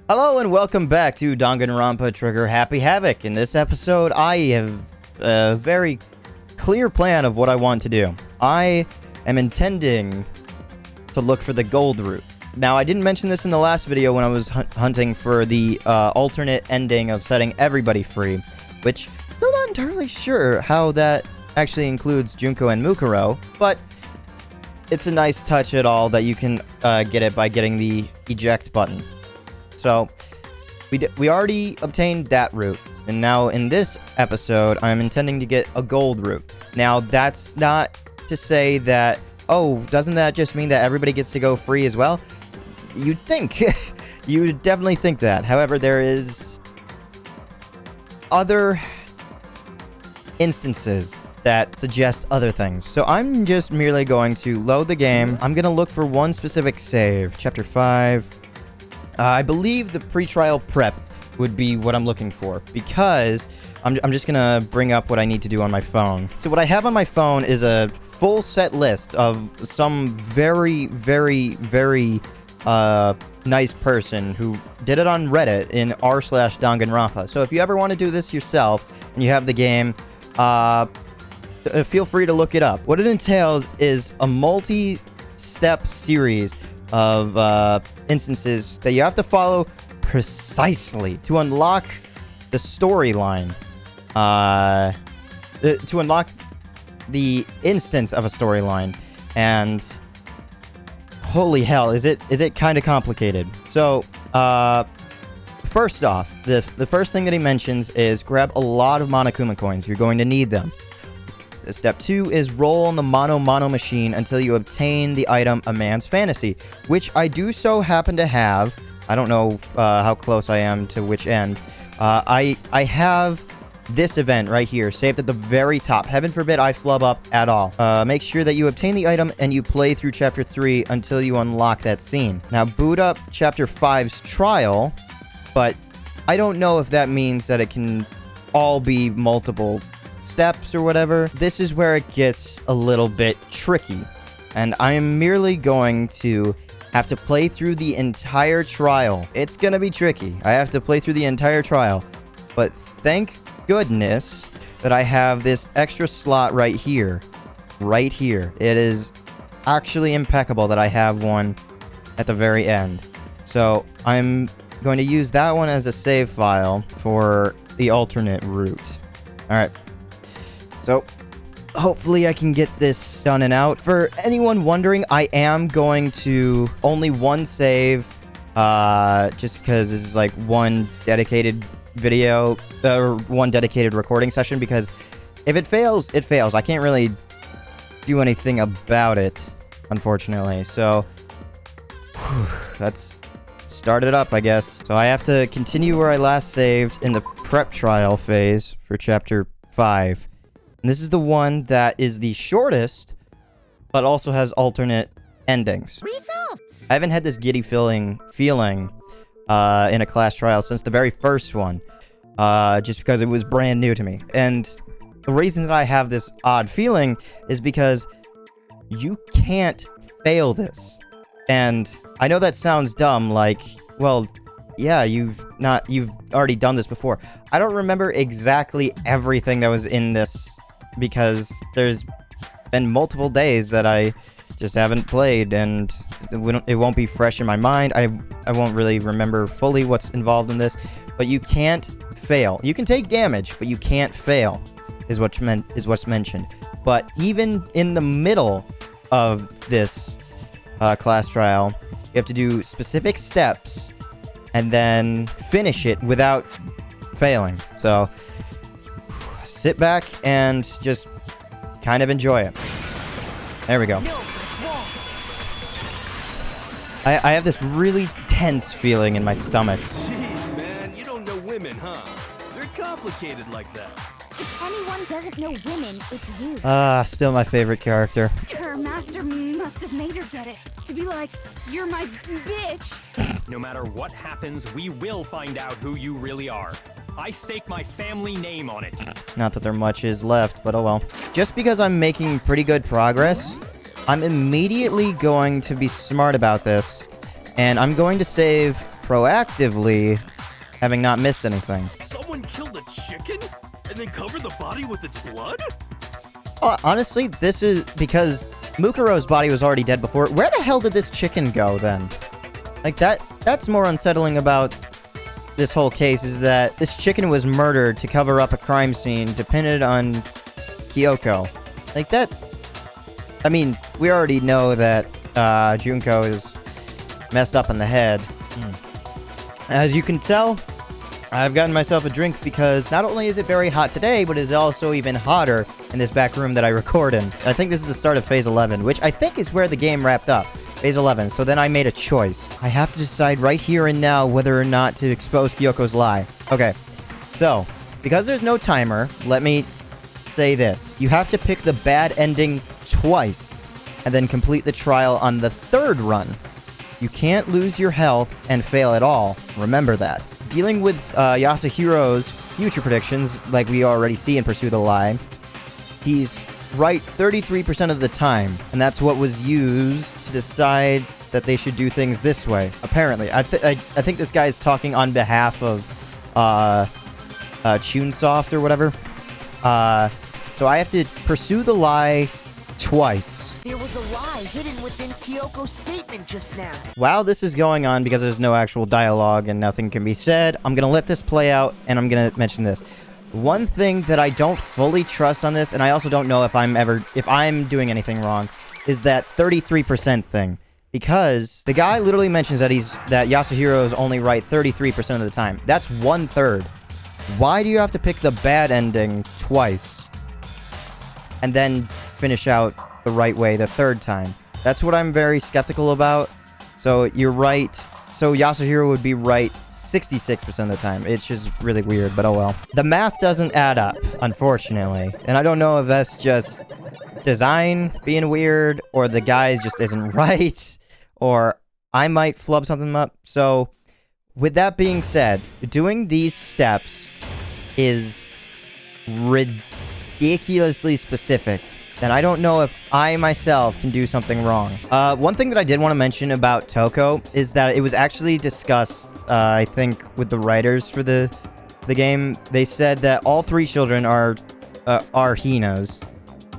Hello and welcome back to Danganronpa Trigger Happy Havoc. In this episode, I have a very clear plan of what I want to do. I am intending to look for the gold route. Now, I didn't mention this in the last video when I was hunting for the alternate ending of setting everybody free, which still not entirely sure how that actually includes Junko and Mukuro, but it's a nice touch at all that you can get it by getting the eject button. So, we already obtained that route, and now in this episode, I'm intending to get a gold route. Now, that's not to say that, oh, doesn't that just mean that everybody gets to go free as well? You'd think. You'd definitely think that. However, there is other instances that suggest other things. So I'm just merely going to load the game. I'm going to look for one specific save. Chapter 5. I believe the pre-trial prep would be what I'm looking for, because I'm just gonna bring up what I need to do on my phone. So what I have on my phone is a full set list of some very, very, very nice person who did it on Reddit in r/Danganronpa. So if you ever want to do this yourself and you have the game, feel free to look it up. What it entails is a multi-step series of instances that you have to follow precisely to unlock the storyline. To unlock the instance of a storyline. And holy hell, is it kind of complicated. So, first off, the first thing that he mentions is grab a lot of Monokuma coins. You're going to need them. Step 2 is roll on the Mono machine until you obtain the item A Man's Fantasy, which I do so happen to have. I don't know how close I am to which end. I have this event right here, saved at the very top. Heaven forbid I flub up at all. Make sure that you obtain the item and you play through Chapter 3 until you unlock that scene. Now, boot up Chapter 5's trial, but I don't know if that means that it can all be multiple steps or whatever. This is where it gets a little bit tricky, and I am merely going to have to play through the entire trial. It's gonna be tricky. I have to play through the entire trial, but thank goodness that I have this extra slot right here. Right here. It is actually impeccable that I have one at the very end. So I'm going to use that one as a save file for the alternate route. Alright. So, hopefully I can get this done and out. For anyone wondering, I am going to only one save, just because this is like one dedicated video, or one dedicated recording session, because if it fails, it fails. I can't really do anything about it, unfortunately. So, let's start it up, I guess. So I have to continue where I last saved in the prep trial phase for Chapter 5. And this is the one that is the shortest, but also has alternate endings. Results! I haven't had this giddy feeling in a class trial since the very first one, just because it was brand new to me. And the reason that I have this odd feeling is because you can't fail this. And I know that sounds dumb, like, well, yeah, you've already done this before. I don't remember exactly everything that was in this, because there's been multiple days that I just haven't played, and it won't be fresh in my mind. I won't really remember fully what's involved in this, but you can't fail. You can take damage, but you can't fail, is what's mentioned. But even in the middle of this class trial, you have to do specific steps and then finish it without failing. So sit back and just kind of enjoy it. There we go. I have this really tense feeling in my stomach. Jeez, man, you don't know women, huh? They're complicated like that. If anyone doesn't know women, it's you. Still my favorite character. Her master must have made her get it. To be like, you're my bitch. No matter what happens, we will find out who you really are. I stake my family name on it. Not that there much is left, but oh well. Just because I'm making pretty good progress, I'm immediately going to be smart about this, and I'm going to save proactively having not missed anything. Someone killed a chicken and then covered the body with its blood? Honestly, this is because Mukuro's body was already dead before. Where the hell did this chicken go then? Like that's more unsettling about this whole case, is that this chicken was murdered to cover up a crime scene dependent on Kyoko. Like that, I mean, we already know that Junko is messed up in the head. As you can tell, I've gotten myself a drink because not only is it very hot today, but it is also even hotter in this back room that I record in. I think this is the start of Phase 11, which I think is where the game wrapped up. Phase 11. So then I made a choice. I have to decide right here and now whether or not to expose Kyoko's lie. Okay, so because there's no timer, let me say this. You have to pick the bad ending twice and then complete the trial on the third run. You can't lose your health and fail at all. Remember that. Dealing with Yasuhiro's future predictions, like we already see in Pursue the Lie, he's right 33% of the time, and that's what was used to decide that they should do things this way. Apparently, I think this guy's talking on behalf of Chunsoft or whatever. So I have to pursue the lie twice. There was a lie hidden within Kyoko's statement just now. While this is going on, because there's no actual dialogue and nothing can be said, I'm gonna let this play out, and I'm gonna mention this. One thing that I don't fully trust on this, and I also don't know if I'm doing anything wrong, is that 33% thing. Because the guy literally mentions that Yasuhiro is only right 33% of the time. That's 1/3. Why do you have to pick the bad ending twice and then finish out the right way the third time? That's what I'm very skeptical about. So you're right. So Yasuhiro would be right 66% of the time. It's just really weird, but oh well. The math doesn't add up, unfortunately. And I don't know if that's just design being weird, or the guy just isn't right, or I might flub something up. So with that being said, doing these steps is ridiculously specific. And I don't know if I myself can do something wrong. One thing that I did want to mention about Toko is that it was actually discussed, I think, with the writers for the game. They said that all 3 children are Hinas.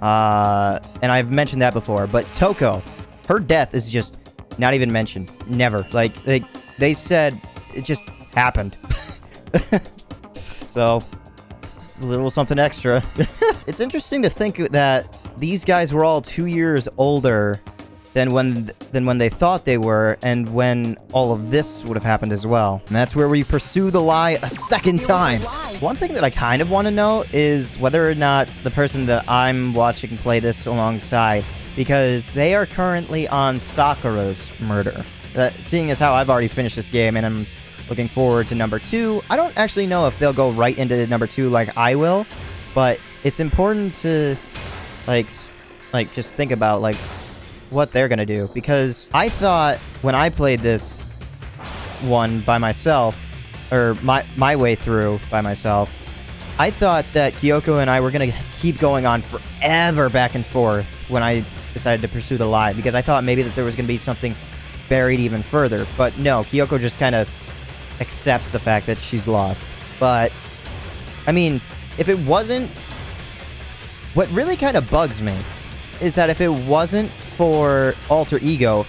And I've mentioned that before. But Toko, her death is just not even mentioned. Never. Like, they said it just happened. So, a little something extra. It's interesting to think that these guys were all 2 years older than when they thought they were, and when all of this would have happened as well. And that's where we pursue the lie a second time. One thing that I kind of want to know is whether or not the person that I'm watching play this alongside, because they are currently on Sakura's murder. Seeing as how I've already finished this game and I'm looking forward to number 2, I don't actually know if they'll go right into number 2 like I will, but it's important to like just think about like what they're gonna do, because I thought when I played this one by myself, or my way through by myself, I thought that Kyoko and I were gonna keep going on forever back and forth when I decided to pursue the lie, because I thought maybe that there was gonna be something buried even further. But no, Kyoko just kind of accepts the fact that she's lost. But I mean, if it wasn't, what really kind of bugs me is that if it wasn't for Alter Ego,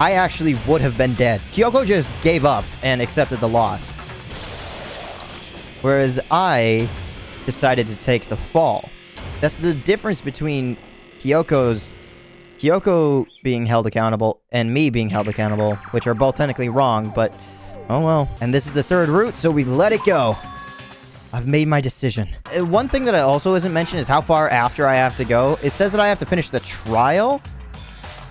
I actually would have been dead. Kyoko just gave up and accepted the loss, whereas I decided to take the fall. That's the difference between Kyoko being held accountable and me being held accountable, which are both technically wrong, but oh well. And this is the third route, so we let it go. I've made my decision. One thing that I also isn't mentioned is how far after I have to go. It says that I have to finish the trial,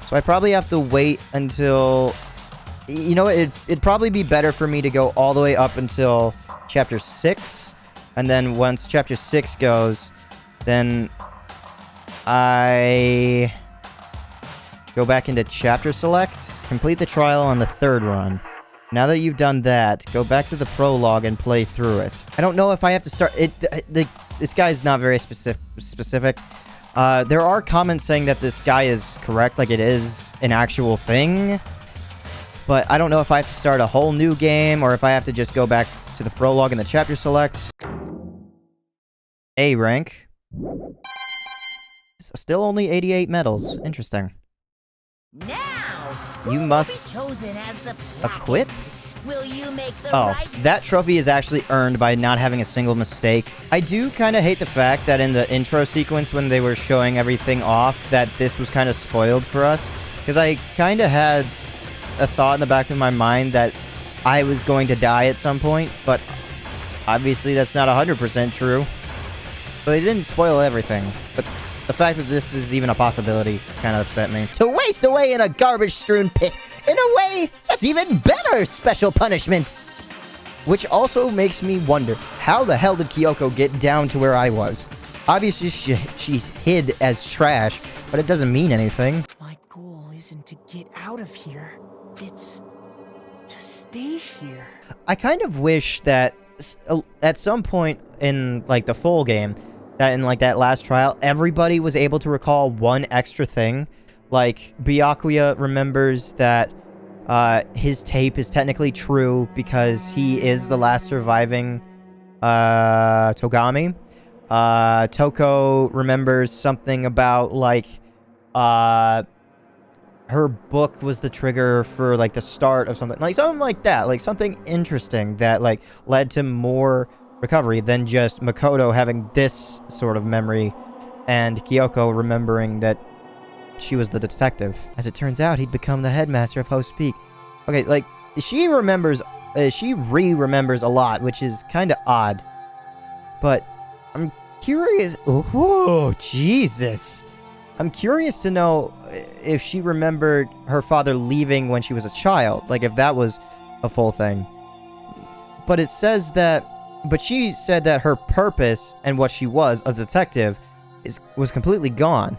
so I probably have to wait until... You know, it'd probably be better for me to go all the way up until Chapter 6, and then once Chapter 6 goes, then I go back into Chapter Select, complete the trial on the third run. Now that you've done that, go back to the prologue and play through it. I don't know if I have to start... This guy's not very specific. There are comments saying that this guy is correct, like it is an actual thing. but I don't know if I have to start a whole new game or if I have to just go back to the prologue and the chapter select. A rank. Still only 88 medals. Interesting. Now, You who must will be chosen as the acquit? Will you make the Oh, right that trophy is actually earned by not having a single mistake. I do kind of hate the fact that in the intro sequence when they were showing everything off, that this was kind of spoiled for us. Because I kind of had a thought in the back of my mind that I was going to die at some point, but obviously that's not 100% true. So they didn't spoil everything, but the fact that this is even a possibility kind of upset me. To waste away in a garbage-strewn pit, in a way, that's even better special punishment! Which also makes me wonder, how the hell did Kyoko get down to where I was? Obviously, she's hid as trash, but it doesn't mean anything. My goal isn't to get out of here. It's to stay here. I kind of wish that at some point in, like, the full game, that in, like, that last trial, everybody was able to recall one extra thing. Like, Byakuya remembers that his tape is technically true because he is the last surviving Togami. Toko remembers something about, like, her book was the trigger for, like, the start of something. Like, something like that. Like, something interesting that, like, led to more recovery than just Makoto having this sort of memory and Kyoko remembering that she was the detective. As it turns out, he'd become the headmaster of Host Peak. Okay, like, she remembers, she re-remembers a lot, which is kind of odd. But I'm curious. Oh, Jesus. I'm curious to know if she remembered her father leaving when she was a child. Like, if that was a full thing. But it says that... But she said that her purpose and what she was, a detective, was completely gone.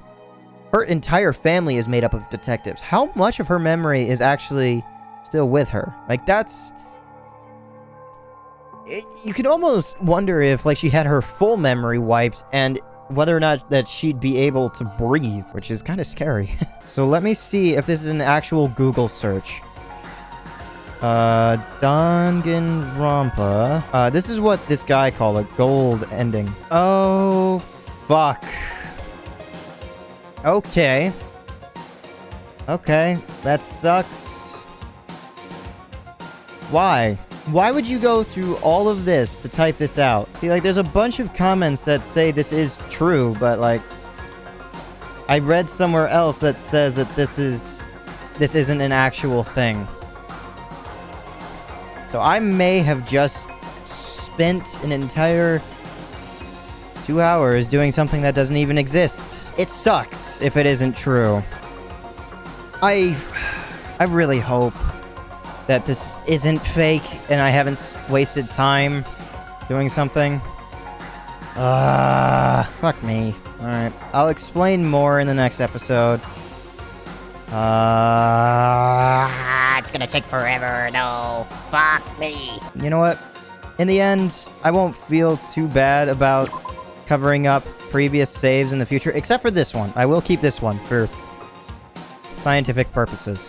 Her entire family is made up of detectives. How much of her memory is actually still with her? Like, that's... you can almost wonder if, like, she had her full memory wiped and whether or not that she'd be able to breathe, which is kind of scary. So let me see if this is an actual Google search. Danganronpa. This is what this guy called a gold ending. Oh, fuck. Okay. Okay, that sucks. Why? Why would you go through all of this to type this out? See, like, there's a bunch of comments that say this is true, but, like, I read somewhere else that says that this isn't an actual thing. So I may have just spent an entire 2 hours doing something that doesn't even exist. It sucks if it isn't true. I really hope that this isn't fake and I haven't wasted time doing something. Fuck me. Alright, I'll explain more in the next episode. It's gonna take forever, no. Fuck me. You know what? In the end, I won't feel too bad about covering up previous saves in the future, except for this one. I will keep this one for scientific purposes.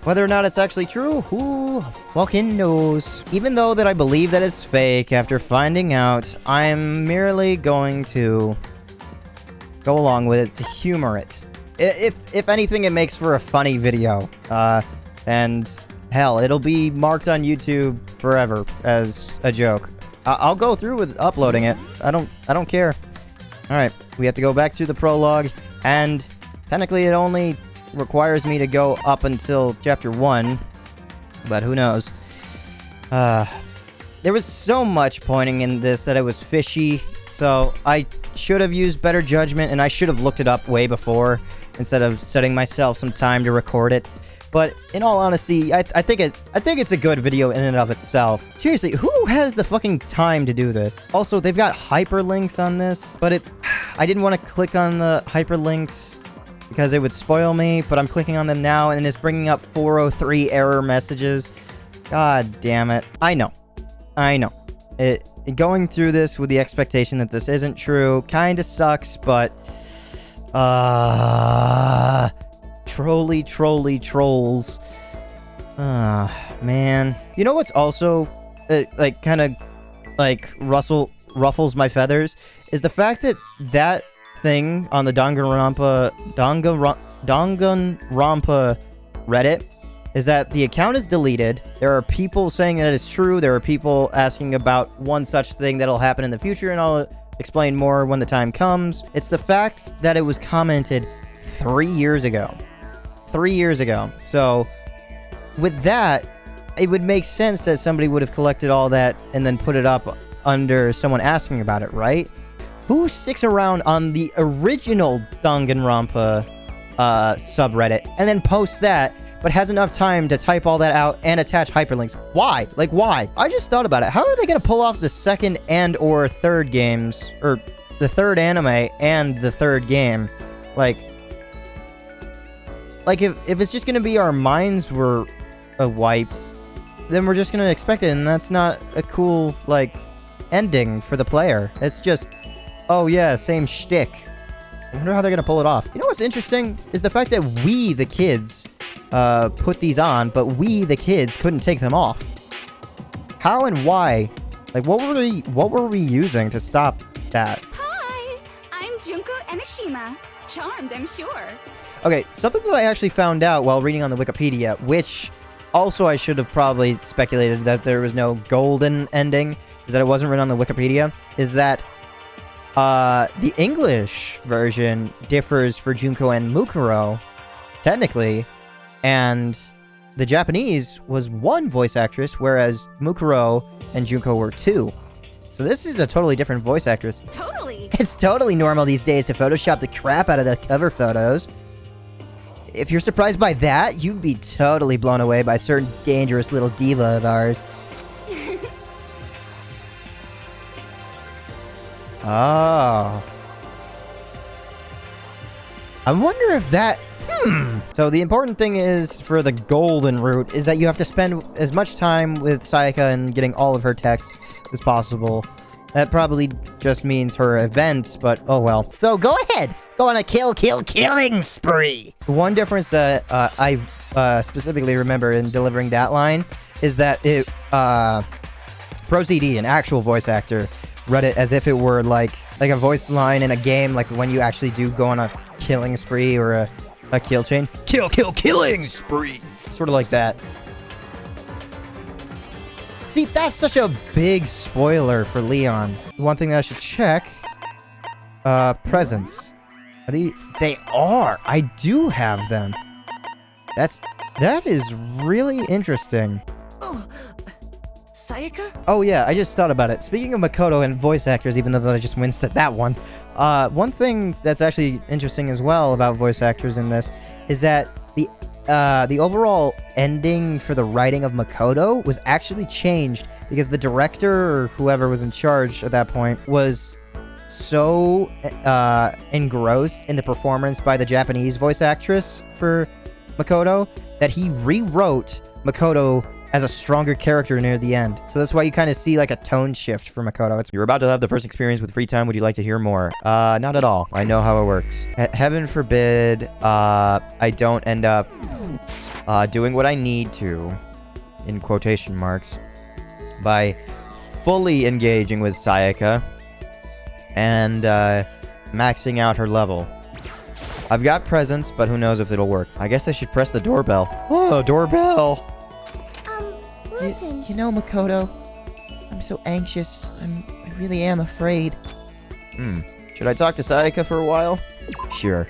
Whether or not it's actually true, who fucking knows? Even though that I believe that it's fake after finding out, I'm merely going to go along with it to humor it. If anything, it makes for a funny video. And hell, it'll be marked on YouTube forever as a joke. I'll go through with uploading it. I don't care. All right, we have to go back through the prologue, and technically it only requires me to go up until chapter 1, but who knows. There was so much pointing in this that it was fishy, so I should have used better judgment, and I should have looked it up way before instead of setting myself some time to record it. But in all honesty, I think it's a good video in and of itself. Seriously, who has the fucking time to do this? Also, they've got hyperlinks on this, but I didn't want to click on the hyperlinks because it would spoil me, but I'm clicking on them now and it's bringing up 403 error messages. God damn it. I know. Going through this with the expectation that this isn't true kinda sucks, but trolls. Man. You know what's also, like, kind of, like, ruffles my feathers? Is the fact that that thing on the Danganronpa Reddit is that the account is deleted. There are people saying that it's true. There are people asking about one such thing that'll happen in the future, and I'll explain more when the time comes. It's the fact that it was commented 3 years ago. 3 years ago. So, with that, it would make sense that somebody would have collected all that and then put it up under someone asking about it, right? Who sticks around on the original Danganronpa subreddit and then posts that, but has enough time to type all that out and attach hyperlinks? Why? Like, why? I just thought about it. How are they going to pull off the second and or third games, or the third anime and the third game? Like if it's just going to be our minds were wiped, then we're just going to expect it, and that's not a cool, like, ending for the player. It's just, oh yeah, same shtick. I wonder how they're going to pull it off. You know what's interesting is the fact that we, the kids, put these on, but we, the kids, couldn't take them off. How and why? Like, what were we using to stop that? Hi, I'm Junko Enoshima. Charmed, I'm sure. Okay, something that I actually found out while reading on the Wikipedia, which also I should have probably speculated that there was no golden ending, is that it wasn't written on the Wikipedia, is that the English version differs for Junko and Mukuro, technically, and the Japanese was one voice actress, whereas Mukuro and Junko were two. So this is a totally different voice actress. Totally. It's totally normal these days to Photoshop the crap out of the cover photos. If you're surprised by that, you'd be totally blown away by a certain dangerous little diva of ours. Oh. I wonder if that... So the important thing is, for the golden route, is that you have to spend as much time with Sayaka and getting all of her text as possible. That probably just means her events, but oh well. So go ahead! Go on a killing spree! One difference that I specifically remember in delivering that line is that it... ProCD, an actual voice actor, read it as if it were like a voice line in a game, like when you actually do go on a killing spree or a kill chain. Killing spree! Sort of like that. See, that's such a big spoiler for Leon. One thing that I should check. Presents. Are they are! I do have them. That is really interesting. Oh, Sayaka? Oh yeah, I just thought about it. Speaking of Makoto and voice actors, even though I just winced at that one, one thing that's actually interesting as well about voice actors in this is that the overall ending for the writing of Makoto was actually changed because the director or whoever was in charge at that point was so engrossed in the performance by the Japanese voice actress for Makoto that he rewrote Makoto as a stronger character near the end. So that's why you kind of see like a tone shift for Makoto. You're about to have the first experience with free time. Would you like to hear more? Not at all. I know how it works. Heaven forbid I don't end up doing what I need to, in quotation marks, by fully engaging with Sayaka and maxing out her level. I've got presents, but who knows if it'll work. I guess I should press the doorbell. Oh, doorbell! Listen. You know, Makoto, I'm so anxious. I really am afraid. Should I talk to Sayaka for a while? Sure.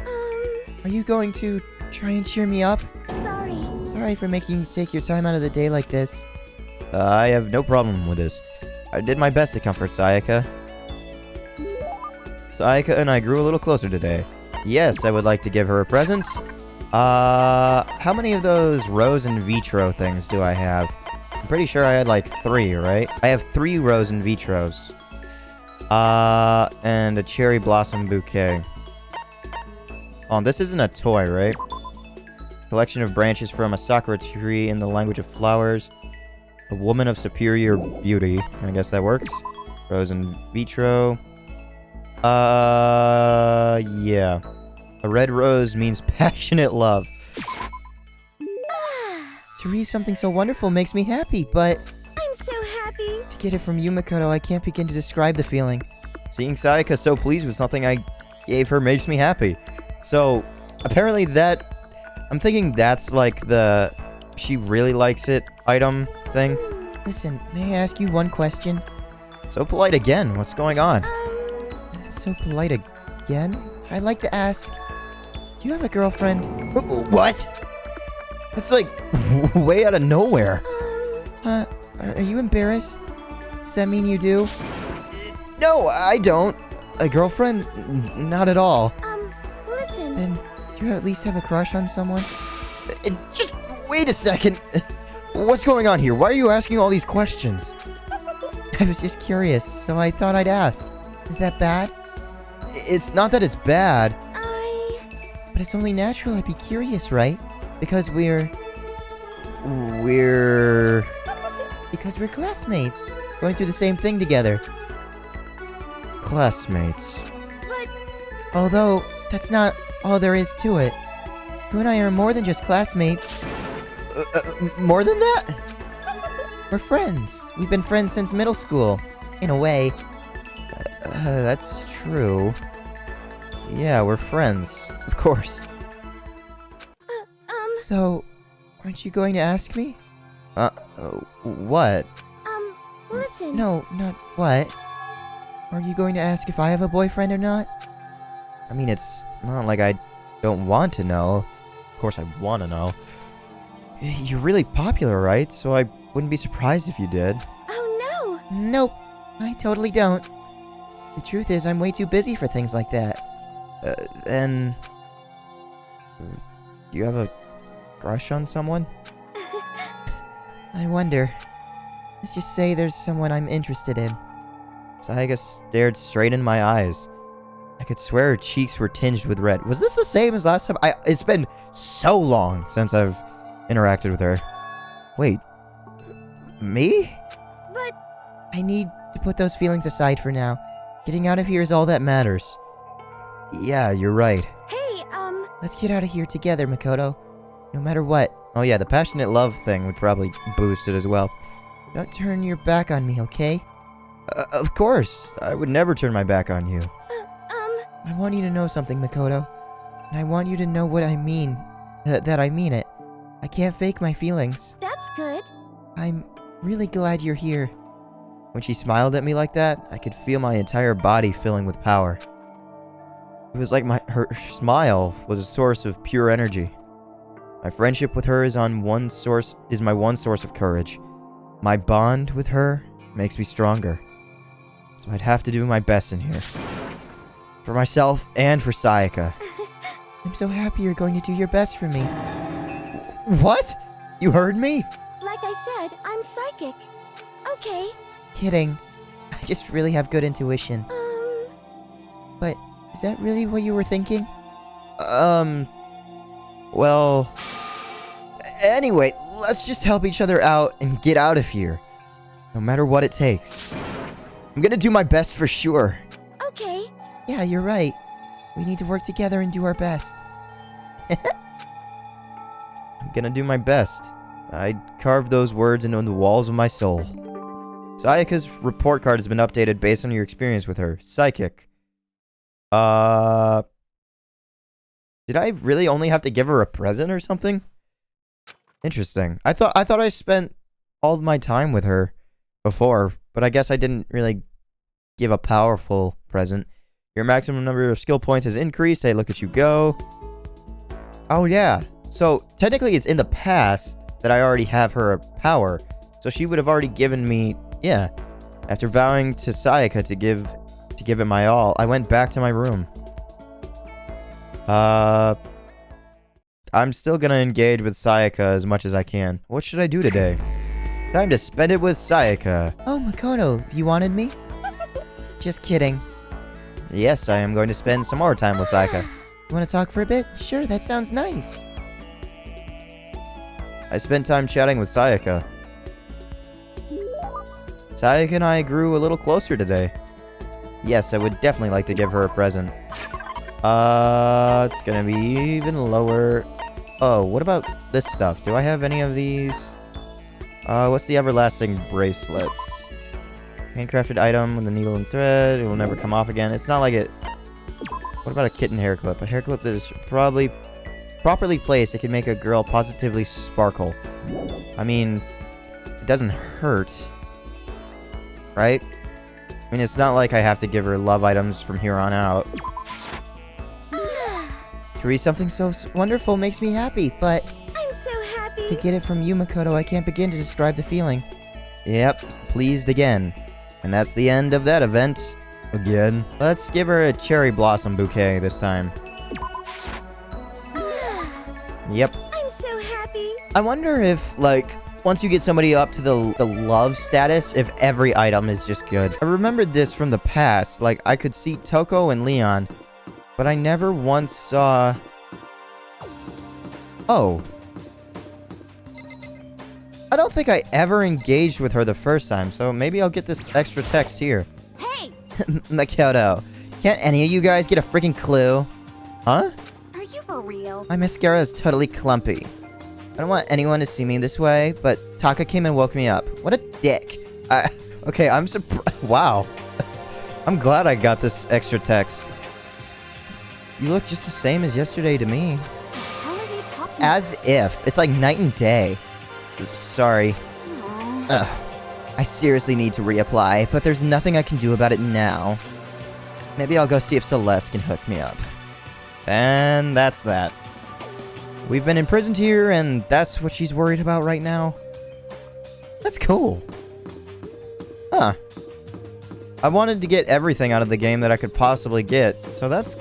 Are you going to try and cheer me up? Sorry. Sorry for making you take your time out of the day like this. I have no problem with this. I did my best to comfort Sayaka. Sayaka and I grew a little closer today. Yes, I would like to give her a present. How many of those rose in vitro things do I have? I'm pretty sure I had like 3, right? I have 3 rose in vitros. And a cherry blossom bouquet. Oh, this isn't a toy, right? Collection of branches from a sakura tree in the language of flowers. A woman of superior beauty. I guess that works. Rose in vitro. Yeah. A red rose means passionate love. To read something so wonderful makes me happy, but I'm so happy. to get it from you, Makoto, I can't begin to describe the feeling. Seeing Sayaka so pleased with something I gave her makes me happy. So, apparently I'm thinking that's like the she really likes it item thing. Listen, may I ask you one question? So polite again. What's going on? So polite again? I'd like to ask, do you have a girlfriend? What? That's like way out of nowhere. Are you embarrassed? Does that mean you do? No, I don't. A girlfriend? Not at all. Listen. Then, do you at least have a crush on someone? Just wait a second. What's going on here? Why are you asking all these questions? I was just curious, so I thought I'd ask. Is that bad? It's not that it's bad. But it's only natural I'd be curious, right? Because we're classmates. Going through the same thing together. Classmates. But Although, that's not all there is to it. You and I are more than just classmates. More than that? We're friends. We've been friends since middle school. In a way. That's true. Yeah, we're friends. Of course. So, aren't you going to ask me? What? listen. No, not what. Are you going to ask if I have a boyfriend or not? I mean, it's not like I don't want to know. Of course I want to know. You're really popular, right? So I wouldn't be surprised if you did. Oh, no. Nope, I totally don't. The truth is, I'm way too busy for things like that. Then... Do you have a crush on someone? I wonder. Let's just say there's someone I'm interested in. Sayaka stared straight in my eyes. I could swear her cheeks were tinged with red. Was this the same as last time? It's been so long since I've interacted with her. Wait. Me? But I need to put those feelings aside for now. Getting out of here is all that matters. Yeah, you're right. hey, Let's get out of here together, Makoto. No matter what. Oh yeah, the passionate love thing would probably boost it as well. Don't turn your back on me, okay? Of course. I would never turn my back on you. I want you to know something, Makoto. And I want you to know what I mean. That I mean it. I can't fake my feelings. that's good. I'm really glad you're here. When she smiled at me like that, I could feel my entire body filling with power. It was like her smile was a source of pure energy. My friendship with her is my one source of courage. My bond with her makes me stronger. So I'd have to do my best in here. For myself and for Sayaka. I'm so happy you're going to do your best for me. What? You heard me? Like I said, I'm psychic. Okay. Kidding. I just really have good intuition. But is that really what you were thinking? Well... Anyway, let's just help each other out and get out of here. No matter what it takes. I'm gonna do my best for sure. Okay. Yeah, you're right. We need to work together and do our best. I'm gonna do my best. I carved those words into the walls of my soul. Sayaka's report card has been updated based on your experience with her. Psychic. Did I really only have to give her a present or something? Interesting. I thought I spent all of my time with her before, but I guess I didn't really give a powerful present. Your maximum number of skill points has increased. Hey, look at you go. Oh, yeah. So, technically, it's in the past that I already have her power. So, she would have already given me... Yeah. After vowing to Sayaka to give it my all, I went back to my room. I'm still gonna engage with Sayaka as much as I can. What should I do today? Time to spend it with Sayaka. Oh, Makoto, you wanted me? Just kidding. Yes, I am going to spend some more time with Sayaka. You want to talk for a bit? Sure, that sounds nice. I spent time chatting with Sayaka. Sayaka and I grew a little closer today. Yes, I would definitely like to give her a present. It's gonna be even lower. Oh, what about this stuff? Do I have any of these? What's the everlasting bracelets? Handcrafted item with a needle and thread. It will never come off again. It's not like it... What about a kitten hair clip? A hair clip that is probably properly placed. It can make a girl positively sparkle. I mean, it doesn't hurt. Right? I mean, it's not like I have to give her love items from here on out. To read something so wonderful makes me happy, but... I'm so happy. To get it from you, Makoto, I can't begin to describe the feeling. Yep, pleased again. And that's the end of that event. Again. Let's give her a cherry blossom bouquet this time. Yep. I'm so happy. I wonder if, like, once you get somebody up to the love status, if every item is just good. I remembered this from the past. Like, I could see Toko and Leon, but I never once saw... Oh. I don't think I ever engaged with her the first time, so maybe I'll get this extra text here. Hey! Makoto, can't any of you guys get a freaking clue? Huh? Are you for real? My mascara is totally clumpy. I don't want anyone to see me this way, but Taka came and woke me up. What a dick. Okay, I'm surprised. Wow. I'm glad I got this extra text. You look just the same as yesterday to me. How are you talking? As if. It's like night and day. Sorry. Aw. I seriously need to reapply, but there's nothing I can do about it now. Maybe I'll go see if Celeste can hook me up. And that's that. We've been imprisoned here, and that's what she's worried about right now. That's cool. Huh. I wanted to get everything out of the game that I could possibly get, so that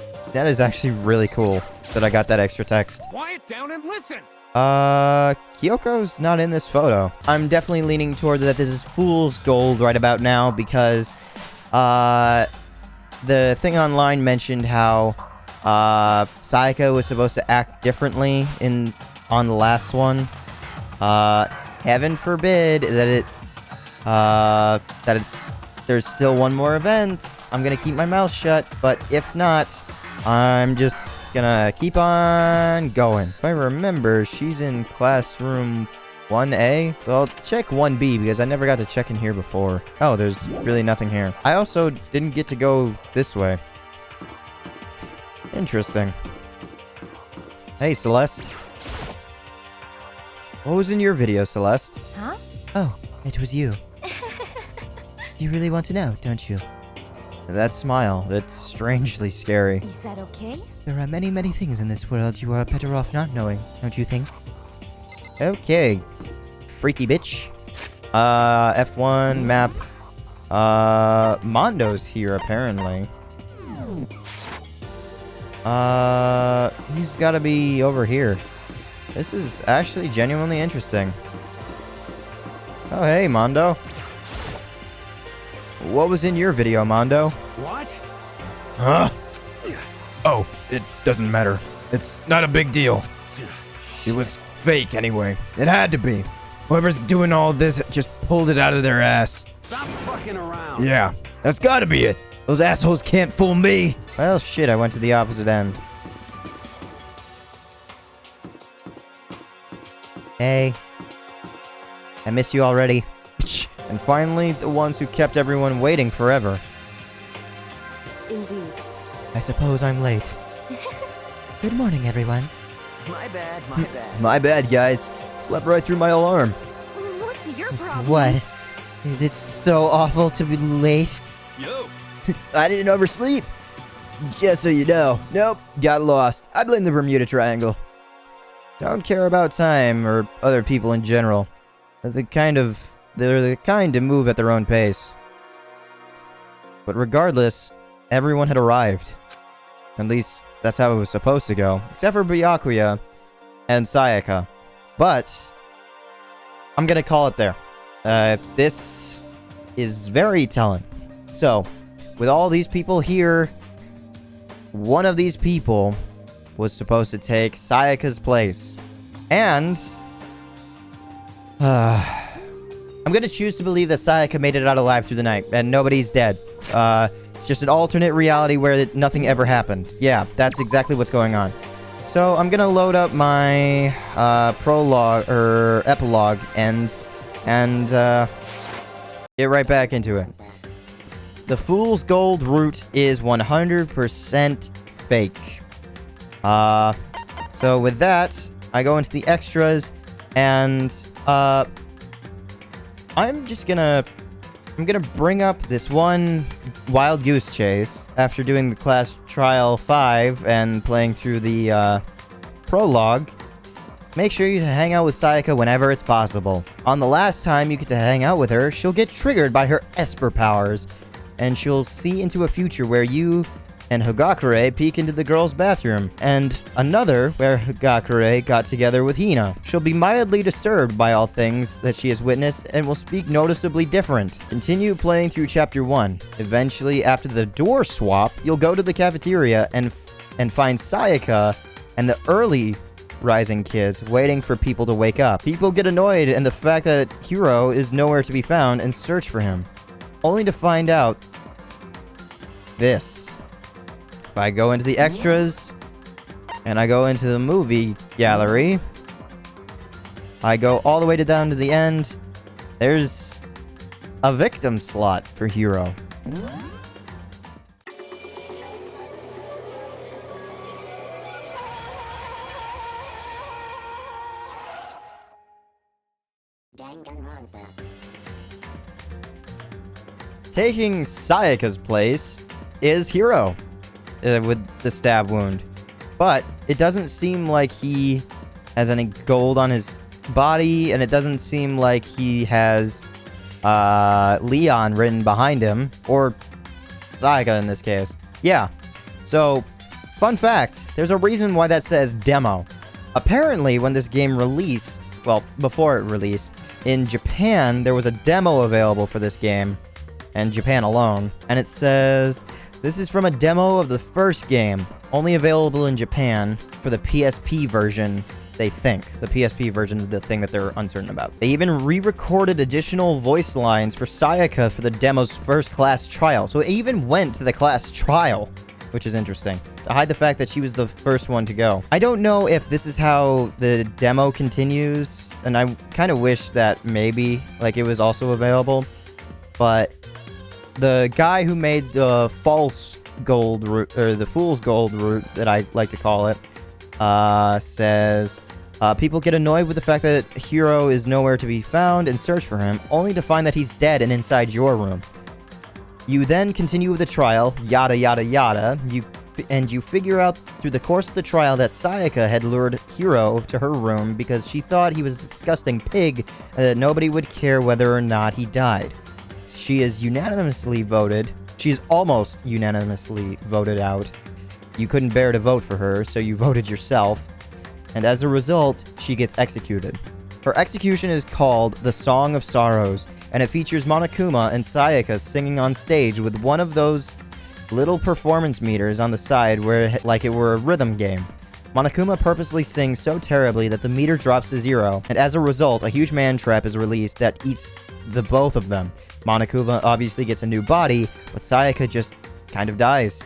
is actually really cool that I got that extra text. Quiet down and listen. Kyoko's not in this photo. I'm definitely leaning toward that this is fool's gold right about now because, the thing online mentioned how, Sayaka was supposed to act differently on the last one. Heaven forbid there's still one more event. I'm gonna keep my mouth shut, but if not, I'm just gonna keep on going. If I remember, she's in classroom 1A, so I'll check 1B because I never got to check in here before. Oh, there's really nothing here. I also didn't get to go this way. Interesting. Hey, Celeste. What was in your video, Celeste? Huh? Oh, it was you. You really want to know, don't you? That smile, it's strangely scary. Is that okay? There are many, many things in this world you are better off not knowing, don't you think? Okay. Freaky bitch. F1 map. Mondo's here, apparently. He's gotta be over here. This is actually genuinely interesting. Oh, hey, Mondo. What was in your video, Mondo? What? Huh? Oh, it doesn't matter. It's not a big deal. It was fake anyway. It had to be. Whoever's doing all this just pulled it out of their ass. Stop fucking around. Yeah, that's gotta be it. Those assholes can't fool me. Well, shit, I went to the opposite end. Hey. I miss you already. And finally, the ones who kept everyone waiting forever. Indeed. I suppose I'm late. Good morning, everyone. My bad, my bad. My bad, guys. Slept right through my alarm. What's your problem? What? Is it so awful to be late? Yo. I didn't oversleep. Just so you know. Nope, got lost. I blame the Bermuda Triangle. Don't care about time or other people in general. They're the kind to move at their own pace. But regardless, everyone had arrived. At least, that's how it was supposed to go. Except for Byakuya and Sayaka. But, I'm gonna call it there. This is very telling. So, with all these people here, one of these people was supposed to take Sayaka's place. And... I'm gonna choose to believe that Sayaka made it out alive through the night, and nobody's dead. It's just an alternate reality where nothing ever happened. Yeah, that's exactly what's going on. So I'm gonna load up my prologue or epilogue and get right back into it. The Fool's Gold route is 100% fake. So with that, I go into the extras, and I'm gonna bring up this one wild goose chase after doing the class trial 5 and playing through the prologue. Make sure you hang out with Sayaka whenever it's possible. On the last time you get to hang out with her, she'll get triggered by her Esper powers, and she'll see into a future where you and Hagakure peek into the girl's bathroom, and another where Hagakure got together with Hina. She'll be mildly disturbed by all things that she has witnessed and will speak noticeably different. Continue playing through Chapter 1. Eventually, after the door swap, you'll go to the cafeteria and find Sayaka and the early rising kids waiting for people to wake up. People get annoyed in the fact that Hiro is nowhere to be found and search for him, only to find out this. If I go into the extras, and I go into the movie gallery, I go all the way down to the end, there's a victim slot for Hiro. Danganronpa. Taking Sayaka's place is Hiro. With the stab wound. But it doesn't seem like he has any gold on his body, and it doesn't seem like he has Leon written behind him, or Sayaka in this case. Yeah. So, fun fact, there's a reason why that says demo. Apparently, when this game released, well, before it released, in Japan, there was a demo available for this game, and Japan alone, and it says, this is from a demo of the first game, only available in Japan for the PSP version, they think. The PSP version is the thing that they're uncertain about. They even re-recorded additional voice lines for Sayaka for the demo's first class trial. So it even went to the class trial, which is interesting, to hide the fact that she was the first one to go. I don't know if this is how the demo continues, and I kind of wish that maybe, like, it was also available, but the guy who made the false gold route, or the fool's gold route that I like to call it, says, people get annoyed with the fact that Hiro is nowhere to be found and search for him, only to find that he's dead and inside your room. You then continue with the trial, yada yada yada, you figure out through the course of the trial that Sayaka had lured Hiro to her room because she thought he was a disgusting pig and that nobody would care whether or not he died. She is unanimously voted. She's almost unanimously voted out. You couldn't bear to vote for her, so you voted yourself. And as a result, she gets executed. Her execution is called The Song of Sorrows, and it features Monokuma and Sayaka singing on stage with one of those little performance meters on the side like it were a rhythm game. Monokuma purposely sings so terribly that the meter drops to 0, and as a result, a huge man trap is released that eats the both of them. Monokuma obviously gets a new body, but Sayaka just kind of dies.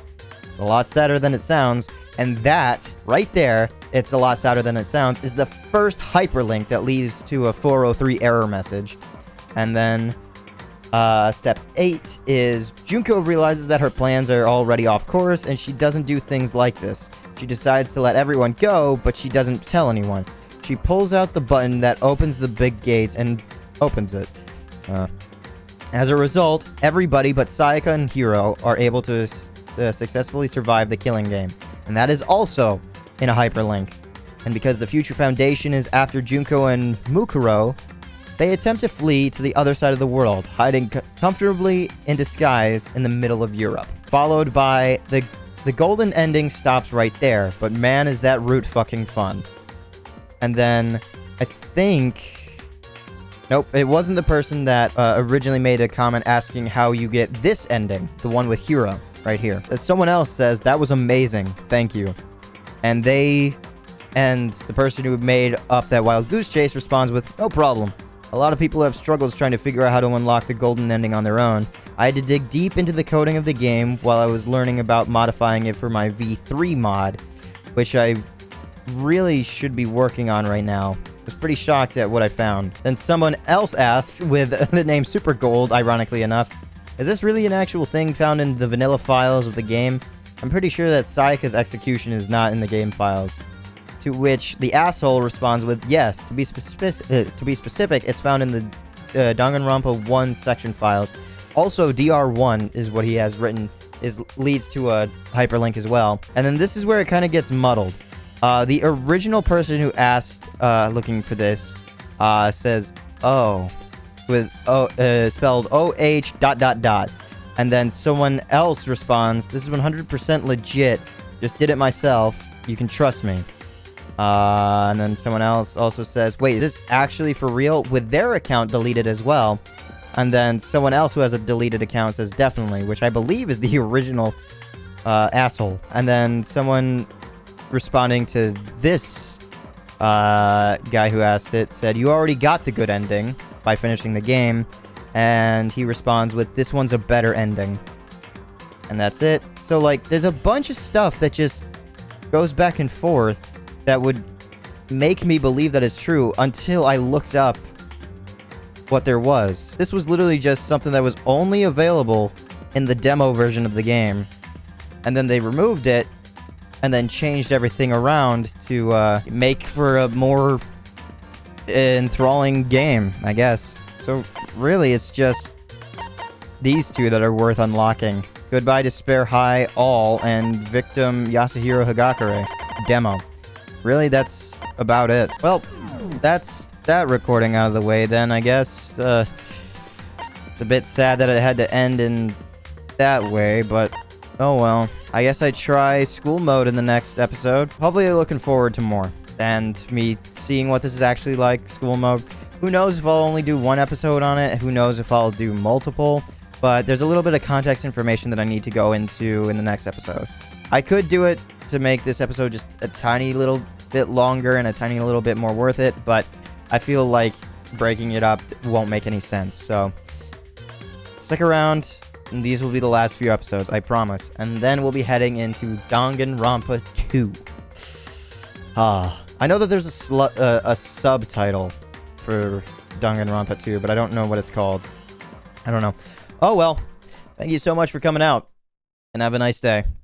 It's a lot sadder than it sounds, and that, right there, it's a lot sadder than it sounds, is the first hyperlink that leads to a 403 error message. And then, step 8 is Junko realizes that her plans are already off course, and she doesn't do things like this. She decides to let everyone go, but she doesn't tell anyone. She pulls out the button that opens the big gates and opens it. As a result, everybody but Sayaka and Hiro are able to successfully survive the killing game. And that is also in a hyperlink. And because the Future Foundation is after Junko and Mukuro, they attempt to flee to the other side of the world, hiding comfortably in disguise in the middle of Europe. Followed by the golden ending stops right there, but man is that route fucking fun. And then, I think... Nope, it wasn't the person that originally made a comment asking how you get this ending, the one with Hiro, right here. Someone else says, that was amazing, thank you. And the person who made up that wild goose chase responds with, no problem. A lot of people have struggles trying to figure out how to unlock the golden ending on their own. I had to dig deep into the coding of the game while I was learning about modifying it for my V3 mod, which I really should be working on right now. I was pretty shocked at what I found. Then someone else asks, with the name Super Gold, ironically enough, is this really an actual thing found in the vanilla files of the game? I'm pretty sure that Sayaka's execution is not in the game files. To which the asshole responds with, yes, to be specific, it's found in the Danganronpa 1 section files. Also, DR1 is what he has written, leads to a hyperlink as well. And then this is where it kind of gets muddled. The original person who asked, looking for this, says, oh, with spelled O-H ... And then someone else responds, this is 100% legit, just did it myself, you can trust me. And then someone else also says, wait, is this actually for real? With their account deleted as well. And then someone else who has a deleted account says definitely, which I believe is the original asshole. And then someone responding to this guy who asked it said, you already got the good ending by finishing the game. And he responds with, this one's a better ending. And that's it. So, like, there's a bunch of stuff that just goes back and forth that would make me believe that it's true until I looked up what there was. This was literally just something that was only available in the demo version of the game. And then they removed it and then changed everything around to make for a more enthralling game, I guess. So really, it's just these two that are worth unlocking. Goodbye Despair High All and Victim Yasuhiro Hagakure demo. Really, that's about it. Well, that's that recording out of the way then, I guess. It's a bit sad that it had to end in that way, but oh well. I guess I try school mode in the next episode. Hopefully you're looking forward to more. And me seeing what this is actually like, school mode. Who knows if I'll only do one episode on it? Who knows if I'll do multiple? But there's a little bit of context information that I need to go into in the next episode. I could do it to make this episode just a tiny little bit longer and a tiny little bit more worth it, but I feel like breaking it up won't make any sense. So stick around, and these will be the last few episodes, I promise. And then we'll be heading into Danganronpa 2. I know that there's a subtitle for Danganronpa 2, but I don't know what it's called. I don't know. Oh well, thank you so much for coming out, and have a nice day.